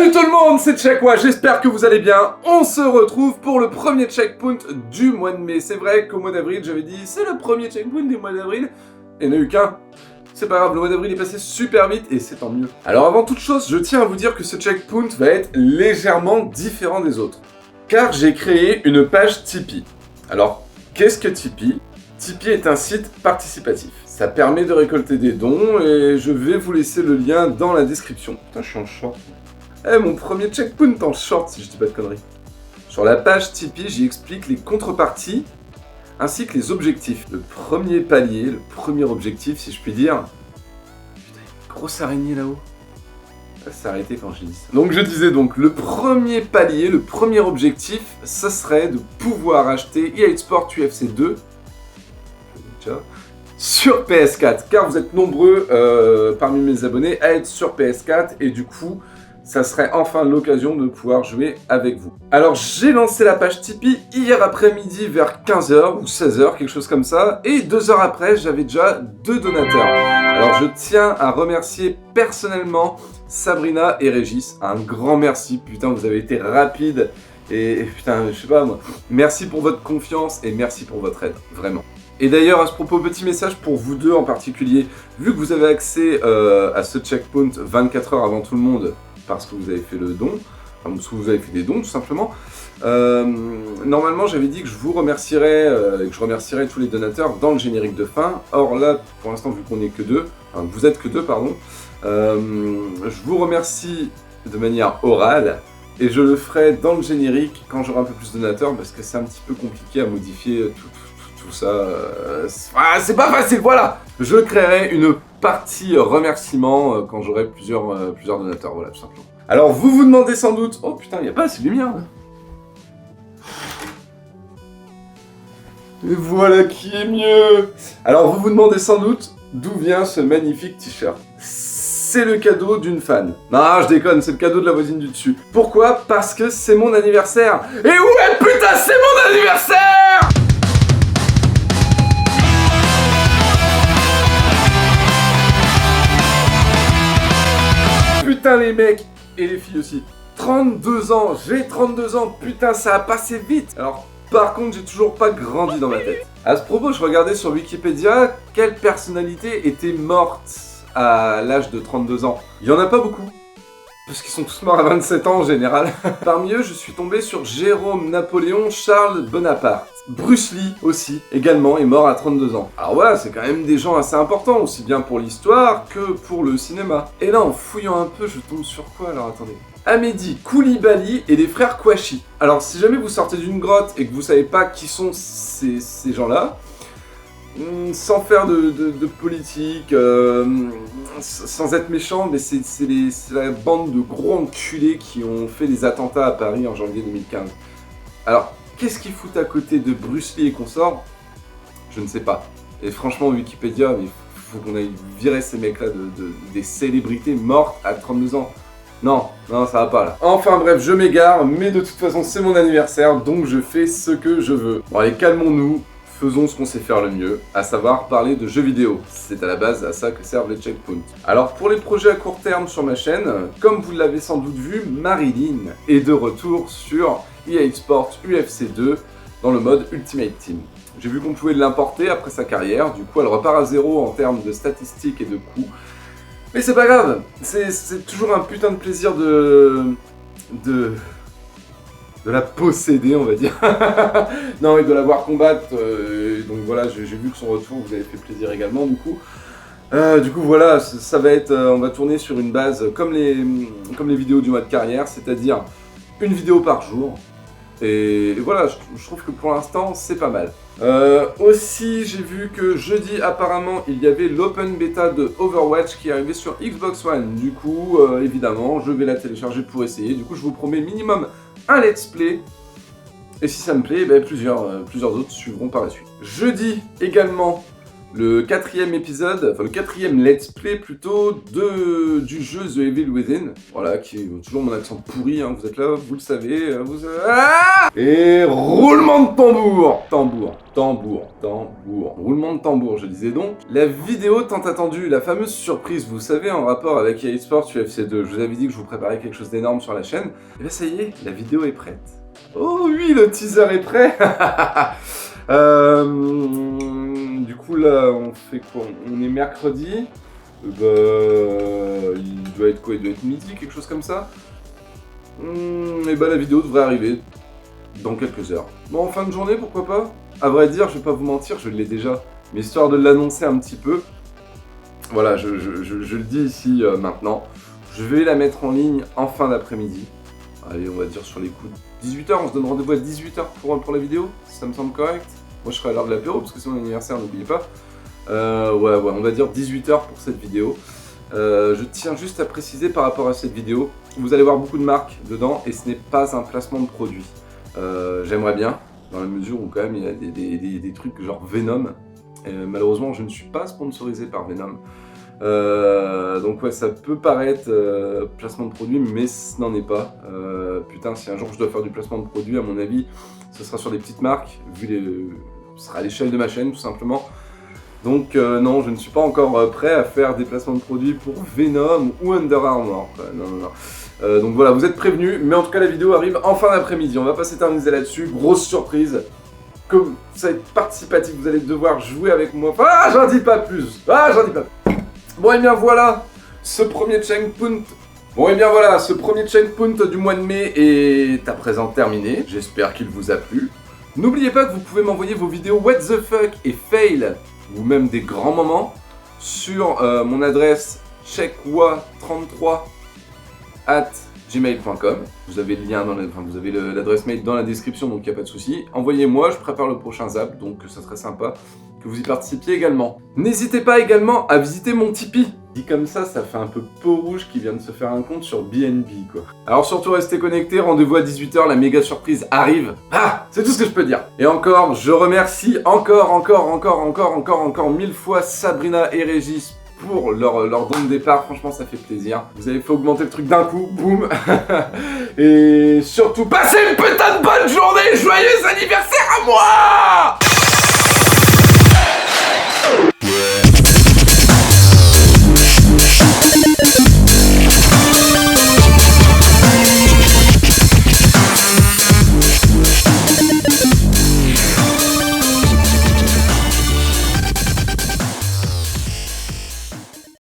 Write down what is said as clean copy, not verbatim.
Salut tout le monde, c'est Checkwa, j'espère que vous allez bien. On se retrouve pour le premier checkpoint du mois de mai. C'est vrai qu'au mois d'avril, j'avais dit c'est le premier checkpoint du mois d'avril, et il n'y en a eu qu'un. C'est pas grave, le mois d'avril est passé super vite et c'est tant mieux. Alors avant toute chose, je tiens à vous dire que ce checkpoint va être légèrement différent des autres. Car j'ai créé une page Tipeee. Alors, qu'est-ce que Tipeee ? Tipeee est un site participatif. Ça permet de récolter des dons et je vais vous laisser le lien dans la description. Putain, je suis en short. Mon premier checkpoint en short, si je dis pas de conneries. Sur la page Tipeee, j'y explique les contreparties ainsi que les objectifs. Le premier palier, le premier objectif, si je puis dire. Putain, une grosse araignée là-haut. Ça s'est arrêté quand je dis ça. Donc je disais donc, le premier palier, le premier objectif, ce serait de pouvoir acheter EA Sports UFC 2 sur PS4, car vous êtes nombreux parmi mes abonnés à être sur PS4 et du coup, ça serait enfin l'occasion de pouvoir jouer avec vous. Alors j'ai lancé la page Tipeee hier après-midi vers 15h ou 16h, quelque chose comme ça, et 2 heures après, j'avais déjà 2 donateurs. Alors je tiens à remercier personnellement Sabrina et Régis, un grand merci, putain vous avez été rapides, et putain je sais pas moi, merci pour votre confiance et merci pour votre aide, vraiment. Et d'ailleurs, à ce propos, petit message pour vous deux en particulier. Vu que vous avez accès à ce checkpoint 24 heures avant tout le monde, parce que vous avez fait le don, enfin, parce que vous avez fait des dons tout simplement, normalement j'avais dit que je vous remercierais, et que je remercierais tous les donateurs dans le générique de fin. Or là, pour l'instant, vu qu'on n'est que deux, enfin vous êtes que deux, pardon, je vous remercie de manière orale, et je le ferai dans le générique quand j'aurai un peu plus de donateurs, parce que c'est un petit peu compliqué à modifier tout ça, c'est pas facile, voilà. Je créerai une partie remerciement quand j'aurai plusieurs donateurs, voilà, tout simplement. Alors vous vous demandez sans doute, oh putain, y a pas assez de lumière là. Et voilà qui est mieux. Alors vous vous demandez sans doute d'où vient ce magnifique t-shirt. C'est le cadeau d'une fan. Non, je déconne, c'est le cadeau de la voisine du dessus. Pourquoi ? Parce que c'est mon anniversaire. Et ouais, putain, c'est mon anniversaire ! Putain les mecs, et les filles aussi. 32 ans, j'ai 32 ans, putain ça a passé vite. Alors par contre j'ai toujours pas grandi dans ma tête. À ce propos, je regardais sur Wikipédia quelle personnalité était morte à l'âge de 32 ans. Il y en a pas beaucoup, parce qu'ils sont tous morts à 27 ans en général. Parmi eux, je suis tombé sur Jérôme Napoléon Charles Bonaparte. Bruce Lee aussi, également, est mort à 32 ans. Alors voilà, c'est quand même des gens assez importants, aussi bien pour l'histoire que pour le cinéma. Et là, en fouillant un peu, je tombe sur quoi alors, attendez. Amédi Koulibaly et les frères Kouachi. Alors, si jamais vous sortez d'une grotte et que vous savez pas qui sont ces gens-là, sans faire de politique, sans être méchant, mais c'est la bande de gros enculés qui ont fait des attentats à Paris en janvier 2015. Alors, qu'est-ce qu'ils foutent à côté de Bruce Lee et consorts ? Je ne sais pas. Et franchement, Wikipédia, il faut qu'on aille virer ces mecs-là des célébrités mortes à 32 ans. Non, ça va pas là. Enfin bref, je m'égare, mais de toute façon, c'est mon anniversaire, donc je fais ce que je veux. Bon allez, calmons-nous. Faisons ce qu'on sait faire le mieux, à savoir parler de jeux vidéo. C'est à la base à ça que servent les checkpoints. Alors pour les projets à court terme sur ma chaîne, comme vous l'avez sans doute vu, Marilyn est de retour sur EA Sports UFC 2 dans le mode Ultimate Team. J'ai vu qu'on pouvait l'importer après sa carrière, du coup elle repart à zéro en termes de statistiques et de coûts. Mais c'est pas grave, c'est toujours un putain de plaisir de la posséder, on va dire. Non, et de la voir combattre. Donc voilà, j'ai vu que son retour vous avait fait plaisir également, du coup. Voilà, ça va être, on va tourner sur une base comme les vidéos du mode carrière, c'est-à-dire une vidéo par jour. Et voilà, je trouve que pour l'instant, c'est pas mal. Aussi, j'ai vu que jeudi, apparemment, il y avait l'open beta de Overwatch qui arrivait sur Xbox One. Du coup, évidemment, je vais la télécharger pour essayer. Du coup, je vous promets minimum un let's play. Et si ça me plaît, plusieurs autres suivront par la suite. Jeudi, également, le 4e épisode, enfin le 4e let's play plutôt du jeu The Evil Within. Voilà, qui est toujours mon accent pourri, hein, vous êtes là, vous le savez, Ah et roulement de tambour. Roulement de tambour, je disais donc. La vidéo tant attendue, la fameuse surprise, vous savez, en rapport avec EA Sports UFC 2. Je vous avais dit que je vous préparais quelque chose d'énorme sur la chaîne. Et bien ça y est, la vidéo est prête. Oh oui, le teaser est prêt. Du coup là, on fait quoi? On est mercredi. Il doit être quoi? Il doit être midi, quelque chose comme ça. Et bah la vidéo devrait arriver dans quelques heures. Bon, en fin de journée, pourquoi pas? À vrai dire, je vais pas vous mentir, je l'ai déjà. Mais histoire de l'annoncer un petit peu, voilà, je le dis ici maintenant. Je vais la mettre en ligne en fin d'après-midi. Allez, on va dire sur les coups de 18h, on se donne rendez-vous à 18h pour la vidéo, ça me semble correct. Moi je serai à l'heure de l'apéro parce que c'est mon anniversaire, n'oubliez pas. Ouais, on va dire 18h pour cette vidéo. Je tiens juste à préciser par rapport à cette vidéo, vous allez voir beaucoup de marques dedans et ce n'est pas un placement de produit. J'aimerais bien, dans la mesure où quand même il y a des trucs genre Venom. Malheureusement je ne suis pas sponsorisé par Venom. Donc ouais, ça peut paraître placement de produit, mais ce n'en est pas. Putain, si un jour je dois faire du placement de produit, à mon avis, ce sera sur des petites marques, ce sera à l'échelle de ma chaîne tout simplement. Donc non, je ne suis pas encore prêt à faire des placements de produits pour Venom ou Under Armour. Non. Donc voilà, vous êtes prévenus, mais en tout cas la vidéo arrive en fin d'après-midi. On va pas s'éterniser là-dessus, grosse surprise. Comme ça va être participatif, vous allez devoir jouer avec moi. Ah, j'en dis pas plus. Bon et bien voilà, ce premier checkpoint du mois de mai est à présent terminé. J'espère qu'il vous a plu. N'oubliez pas que vous pouvez m'envoyer vos vidéos what the fuck et fail, ou même des grands moments, sur mon adresse checkwa33@gmail.com. Vous avez le lien vous avez l'adresse mail dans la description, donc il n'y a pas de souci. Envoyez-moi, je prépare le prochain zap, donc ça serait sympa que vous y participiez également. N'hésitez pas également à visiter mon Tipeee. Dit comme ça fait un peu peau rouge qui vient de se faire un compte sur BNB, quoi. Alors surtout restez connectés, rendez-vous à 18h, la méga surprise arrive. Ah, c'est tout ce que je peux dire. Et encore, je remercie encore 1000 fois Sabrina et Régis pour leur don de départ, franchement ça fait plaisir. Vous avez fait augmenter le truc d'un coup, boum. Et surtout, passez une putain de bonne journée, joyeux anniversaire à moi.